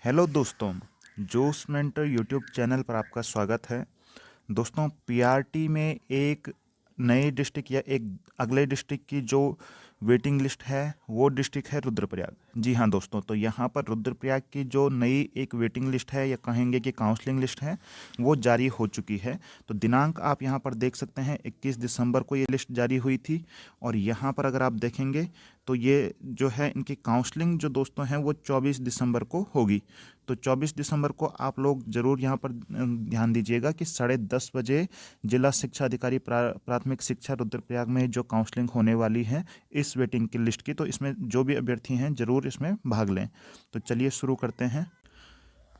Hello दोस्तों, जोश mentor YouTube channel पर आपका स्वागत है। दोस्तों, पीआरटी में एक नई डिस्ट्रिक्ट या एक अगले डिस्ट्रिक्ट की जो वेटिंग लिस्ट है वो डिस्ट्रिक्ट है रुद्रप्रयाग। जी हाँ दोस्तों, तो यहाँ पर रुद्रप्रयाग की जो नई एक वेटिंग लिस्ट है या कहेंगे कि काउंसलिंग लिस्ट है वो जारी हो चुकी है। तो दिनांक आप यहाँ पर देख सकते हैं, 21 दिसंबर को ये लिस्ट जारी हुई थी। और यहाँ पर अगर आप देखेंगे तो ये जो है इनकी काउंसलिंग जो दोस्तों हैं वो 24 दिसंबर को होगी। तो 24 दिसंबर को आप लोग ज़रूर यहाँ पर ध्यान दीजिएगा कि 10:30 बजे जिला शिक्षा अधिकारी प्राथमिक शिक्षा रुद्रप्रयाग में जो काउंसलिंग होने वाली है इस वेटिंग की लिस्ट की, तो इसमें जो भी अभ्यर्थी हैं ज़रूर इसमें भाग लें। तो चलिए शुरू करते हैं।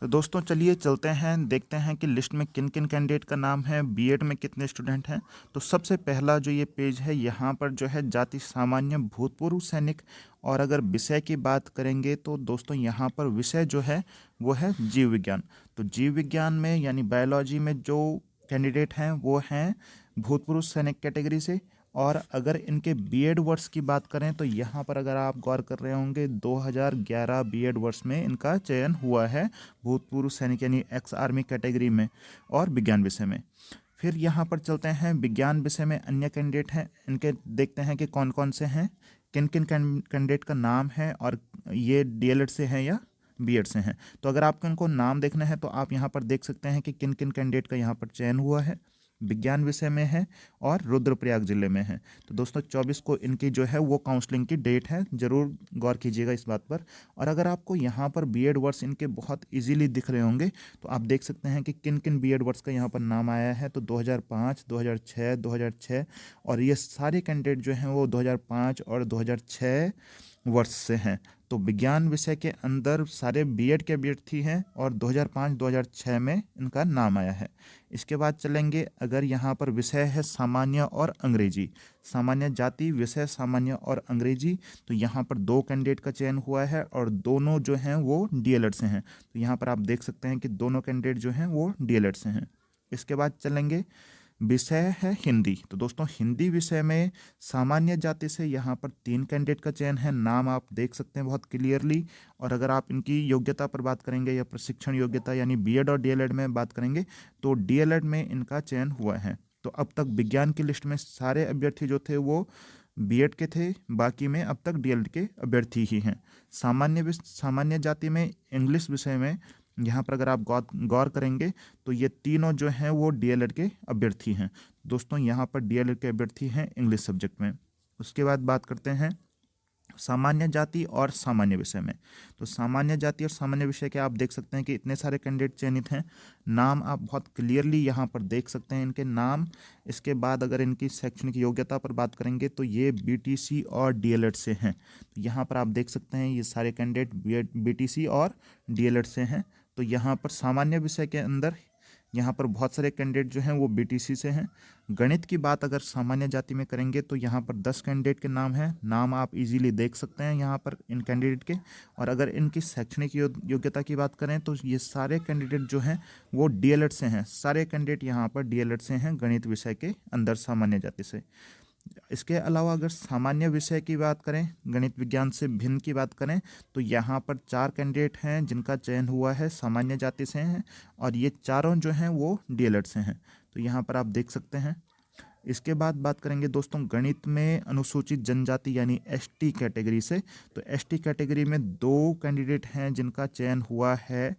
तो दोस्तों चलिए चलते हैं, देखते हैं कि लिस्ट में किन किन कैंडिडेट का नाम है, बीएड में कितने स्टूडेंट हैं। तो सबसे पहला जो ये पेज है यहाँ पर जो है जाति सामान्य भूतपूर्व सैनिक। और अगर विषय की बात करेंगे तो दोस्तों यहाँ पर विषय जो है वो है जीव विज्ञान। तो जीव विज्ञान में यानी बायोलॉजी में जो कैंडिडेट हैं वो हैं भूतपूर्व सैनिक कैटेगरी से। और अगर इनके बीएड वर्ष की बात करें तो यहाँ पर अगर आप गौर कर रहे होंगे 2011 बीएड वर्ष में इनका चयन हुआ है भूतपूर्व सैनिक यानी एक्स आर्मी कैटेगरी में और विज्ञान विषय में। फिर यहाँ पर चलते हैं, विज्ञान विषय में अन्य कैंडिडेट हैं, इनके देखते हैं कि कौन कौन से हैं, किन किन कैंडिडेट का नाम है और ये डीएलएड से हैं या बीएड से हैं। तो अगर आपको इनको नाम देखना है तो आप यहाँ पर देख सकते हैं कि किन किन कैंडिडेट का यहाँ पर चयन हुआ है, विज्ञान विषय में है और रुद्रप्रयाग जिले में है। तो दोस्तों 24 को इनकी जो है वो काउंसलिंग की डेट है, ज़रूर गौर कीजिएगा इस बात पर। और अगर आपको यहाँ पर बीएड वर्ष इनके बहुत इजीली दिख रहे होंगे तो आप देख सकते हैं कि किन किन बीएड वर्ष का यहाँ पर नाम आया है। तो 2005, 2006, 2006 और ये सारे कैंडिडेट जो हैं वो 2005 और 2006 वर्ष से हैं। तो विज्ञान विषय के अंदर सारे बीएड के अभ्यर्थी हैं और 2005-2006 में इनका नाम आया है। इसके बाद चलेंगे, अगर यहाँ पर विषय है सामान्य और अंग्रेजी, सामान्य जाति विषय सामान्य और अंग्रेजी, तो यहाँ पर 2 कैंडिडेट का चयन हुआ है और दोनों जो हैं वो डीएलएड से हैं। तो यहाँ पर आप देख सकते हैं कि दोनों कैंडिडेट जो हैं वो डीएलएड से हैं। इसके बाद चलेंगे, विषय है हिंदी। तो दोस्तों हिंदी विषय में सामान्य जाति से यहाँ पर 3 कैंडिडेट का चयन है, नाम आप देख सकते हैं बहुत क्लियरली। और अगर आप इनकी योग्यता पर बात करेंगे या प्रशिक्षण योग्यता यानी बीएड और डीएलएड में बात करेंगे तो डीएलएड में इनका चयन हुआ है। तो अब तक विज्ञान की लिस्ट में सारे अभ्यर्थी जो थे वो बीएड के थे, बाकी में अब तक डीएलएड के अभ्यर्थी ही हैं। सामान्य जाति में इंग्लिश विषय में यहाँ पर अगर आप गौर करेंगे तो ये तीनों जो हैं वो डीएलएड के अभ्यर्थी हैं। दोस्तों यहाँ पर डीएलएड के अभ्यर्थी हैं इंग्लिश सब्जेक्ट में। उसके बाद बात करते हैं सामान्य जाति और सामान्य विषय में। तो सामान्य जाति और सामान्य विषय के आप देख सकते हैं कि इतने सारे कैंडिडेट चयनित हैं, नाम आप बहुत क्लियरली यहाँ पर देख सकते हैं इनके नाम। इसके बाद अगर इनकी शैक्षणिक योग्यता पर बात करेंगे तो ये बीटीसी और डीएलएड से हैं। तो यहाँ पर आप देख सकते हैं ये सारे कैंडिडेट बीटीसी और डीएलएड से हैं। तो यहाँ पर सामान्य विषय के अंदर यहाँ पर बहुत सारे कैंडिडेट जो हैं वो बीटीसी से हैं। गणित की बात अगर सामान्य जाति में करेंगे तो यहाँ पर 10 कैंडिडेट के नाम हैं, नाम आप इजीली देख सकते हैं यहाँ पर इन कैंडिडेट के। और अगर इनकी शैक्षणिक योग्यता की बात करें तो ये सारे कैंडिडेट जो हैं वो डीएलएड से हैं, सारे कैंडिडेट यहाँ पर डीएलएड से हैं गणित विषय के अंदर सामान्य जाति से। इसके अलावा अगर सामान्य विषय की बात करें, गणित विज्ञान से भिन्न की बात करें तो यहाँ पर 4 कैंडिडेट हैं जिनका चयन हुआ है सामान्य जाति से हैं और ये चारों जो हैं वो डीएलएड से हैं। तो यहाँ पर आप देख सकते हैं। इसके बाद बात करेंगे दोस्तों गणित में अनुसूचित जनजाति यानी एसटी कैटेगरी से। तो एसटी कैटेगरी में 2 कैंडिडेट हैं जिनका चयन हुआ है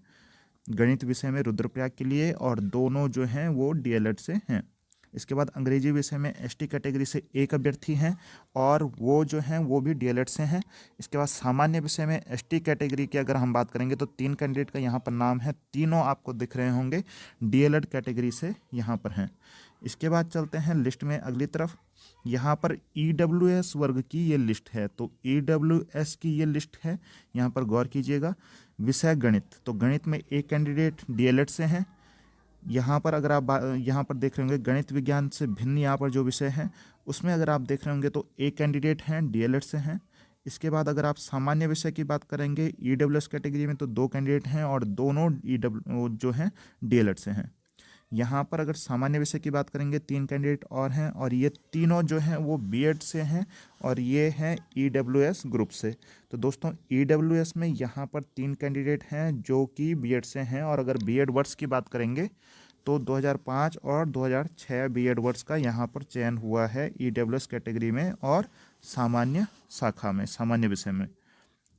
गणित विषय में रुद्रप्रयाग के लिए और दोनों जो हैं वो डीएलएड से हैं। इसके बाद अंग्रेजी विषय में एसटी कैटेगरी से 1 अभ्यर्थी हैं और वो जो हैं वो भी डीएलएड से हैं। इसके बाद सामान्य विषय में एसटी कैटेगरी की अगर हम बात करेंगे तो 3 कैंडिडेट का यहाँ पर नाम है, तीनों आपको दिख रहे होंगे डीएलएड कैटेगरी से यहाँ पर हैं। इसके बाद चलते हैं लिस्ट में अगली तरफ, यहाँ पर ईडब्ल्यूएस वर्ग की ये लिस्ट है। तो ईडब्ल्यूएस की ये लिस्ट है, यहाँ पर गौर कीजिएगा। विषय गणित, तो गणित में 1 कैंडिडेट डीएलएड से हैं। यहाँ पर अगर आप यहाँ पर देख रहे होंगे गणित विज्ञान से भिन्न यहाँ पर जो विषय है उसमें अगर आप देख रहे होंगे तो 1 कैंडिडेट हैं डीएलएड से हैं। इसके बाद अगर आप सामान्य विषय की बात करेंगे ईडब्ल्यूएस कैटेगरी में तो 2 कैंडिडेट हैं और दोनों ईडब्ल्यू जो हैं डीएलएड से हैं। यहाँ पर अगर सामान्य विषय की बात करेंगे 3 कैंडिडेट और हैं, और ये तीनों जो हैं वो बीएड से हैं और ये हैं ईडब्ल्यूएस ग्रुप से। तो दोस्तों ईडब्ल्यूएस में यहाँ पर 3 कैंडिडेट हैं जो कि बीएड से हैं, और अगर बीएड वर्ष की बात करेंगे तो 2005 और 2006 बीएड वर्ष का यहाँ पर चयन हुआ है ईडब्ल्यूएस कैटेगरी में और सामान्य शाखा में, सामान्य विषय में।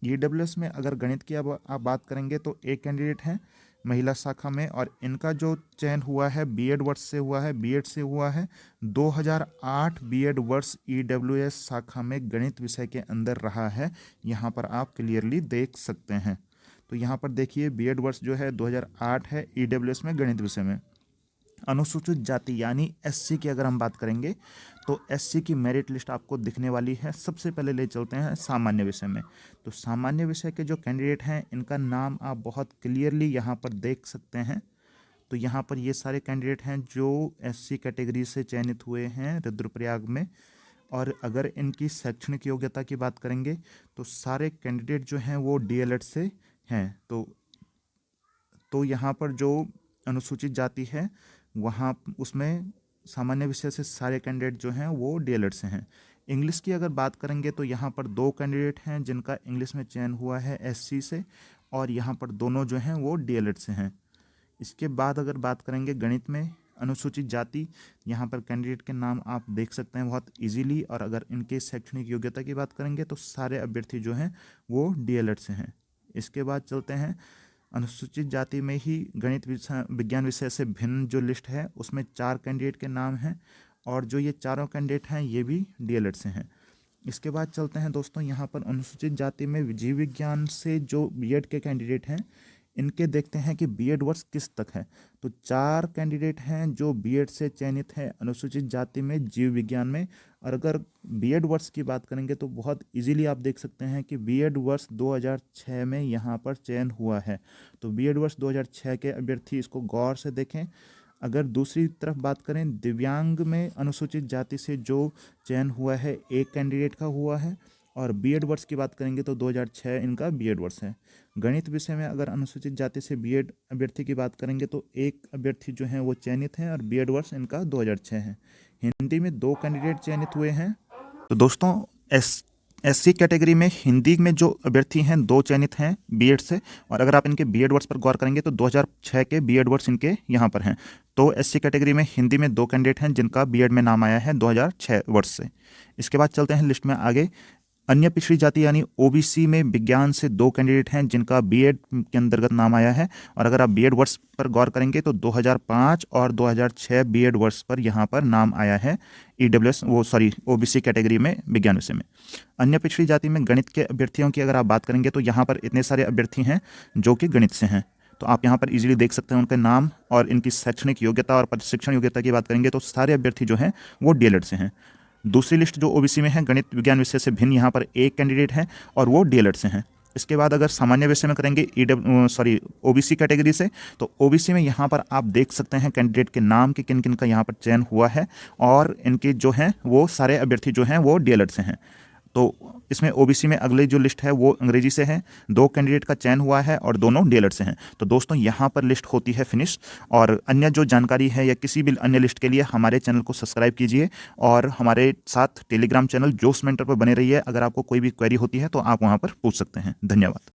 ईडब्ल्यूएस में अगर गणित की अब आप बात करेंगे तो एक कैंडिडेट हैं महिला शाखा में, और इनका जो चयन हुआ है बीएड वर्ष से हुआ है, बीएड से हुआ है। 2008 बीएड वर्ष ईडब्ल्यूएस शाखा में गणित विषय के अंदर रहा है, यहाँ पर आप क्लियरली देख सकते हैं। तो यहाँ पर देखिए बीएड वर्ष जो है 2008 है ईडब्ल्यूएस में गणित विषय में। अनुसूचित जाति यानी एससी की अगर हम बात करेंगे तो एससी की मेरिट लिस्ट आपको दिखने वाली है। सबसे पहले ले चलते हैं सामान्य विषय में। तो सामान्य विषय के जो कैंडिडेट हैं इनका नाम आप बहुत क्लियरली यहाँ पर देख सकते हैं। तो यहाँ पर ये सारे कैंडिडेट हैं जो एससी कैटेगरी से चयनित हुए हैं रुद्रप्रयाग में। और अगर इनकी शैक्षणिक योग्यता की बात करेंगे तो सारे कैंडिडेट जो हैं वो डीएलएड से हैं। तो यहाँ पर जो अनुसूचित जाति है वहाँ उसमें सामान्य विषय से सारे कैंडिडेट जो हैं वो डीएलएड से हैं। इंग्लिश की अगर बात करेंगे तो यहाँ पर 2 कैंडिडेट हैं जिनका इंग्लिश में चयन हुआ है एससी से, और यहाँ पर दोनों जो हैं वो डीएलएड से हैं। इसके बाद अगर बात करेंगे गणित में अनुसूचित जाति, यहाँ पर कैंडिडेट के नाम आप देख सकते हैं बहुत इजीली। और अगर इनके शैक्षणिक योग्यता की बात करेंगे तो सारे अभ्यर्थी जो हैं वो डीएलएड से हैं। इसके बाद चलते हैं अनुसूचित जाति में ही गणित विज्ञान विषय से भिन्न जो लिस्ट है उसमें 4 कैंडिडेट के नाम हैं, और जो ये चारों कैंडिडेट हैं ये भी डीएलएड से हैं। इसके बाद चलते हैं दोस्तों यहाँ पर अनुसूचित जाति में जीव विज्ञान से जो बीएड के कैंडिडेट हैं इनके देखते हैं कि बीएड वर्ष किस तक है। तो 4 कैंडिडेट हैं जो बीएड से चयनित हैं अनुसूचित जाति में जीव विज्ञान में। और अगर बीएड वर्ष की बात करेंगे तो बहुत इजीली आप देख सकते हैं कि बीएड वर्ष 2006 में यहाँ पर चयन हुआ है। तो बीएड वर्ष 2006 के अभ्यर्थी इसको गौर से देखें। अगर दूसरी तरफ बात करें दिव्यांग में अनुसूचित जाति से जो चयन हुआ है एक कैंडिडेट का हुआ है, और बीएड वर्ष की बात करेंगे तो 2006 इनका बीएड वर्ष है। गणित विषय में अगर अनुसूचित जाति से बीएड अभ्यर्थी की बात करेंगे तो एक अभ्यर्थी जो हैं वो चयनित हैं और बीएड वर्ष इनका 2006 है। हिंदी में 2 कैंडिडेट चयनित हुए हैं। तो दोस्तों एससी कैटेगरी में हिंदी में जो अभ्यर्थी हैं 2 चयनित हैं बीएड से, और अगर आप इनके बीएड वर्ष पर गौर करेंगे तो 2006 के बीएड वर्ष इनके यहाँ पर हैं। तो एससी कैटेगरी में हिंदी में 2 कैंडिडेट हैं जिनका बीएड में नाम आया है 2006 वर्ष से। इसके बाद चलते हैं लिस्ट में आगे। अन्य पिछड़ी जाति यानी ओबीसी में विज्ञान से 2 कैंडिडेट हैं जिनका बीएड के अंतर्गत नाम आया है, और अगर आप बीएड वर्ष पर गौर करेंगे तो 2005 और 2006 बीएड वर्ष पर यहाँ पर नाम आया है ओबीसी कैटेगरी में विज्ञान विषय में। अन्य पिछड़ी जाति में गणित के अभ्यर्थियों की अगर आप बात करेंगे तो यहाँ पर इतने सारे अभ्यर्थी हैं जो कि गणित से हैं। तो आप यहाँ पर इजीली देख सकते हैं उनके नाम, और इनकी शैक्षणिक योग्यता और प्रशिक्षण योग्यता की बात करेंगे तो सारे अभ्यर्थी जो हैं वो डीएलएड से हैं। दूसरी लिस्ट जो ओबीसी में है गणित विज्ञान विषय से भिन्न, यहाँ पर एक कैंडिडेट है और वो डीएलएड से हैं। इसके बाद अगर सामान्य विषय में करेंगे ओबीसी कैटेगरी से, तो ओबीसी में यहाँ पर आप देख सकते हैं कैंडिडेट के नाम के किन किन का यहाँ पर चयन हुआ है, और इनके जो हैं वो सारे अभ्यर्थी जो हैं वो डीएलएड से हैं। तो इसमें ओबीसी में अगले जो लिस्ट है वो अंग्रेजी से है, 2 कैंडिडेट का चयन हुआ है और दोनों डीएलएड से हैं। तो दोस्तों यहाँ पर लिस्ट होती है फिनिश, और अन्य जो जानकारी है या किसी भी अन्य लिस्ट के लिए हमारे चैनल को सब्सक्राइब कीजिए और हमारे साथ टेलीग्राम चैनल जोश मेंटर पर बने रहिए। अगर आपको कोई भी क्वेरी होती है तो आप वहाँ पर पूछ सकते हैं। धन्यवाद।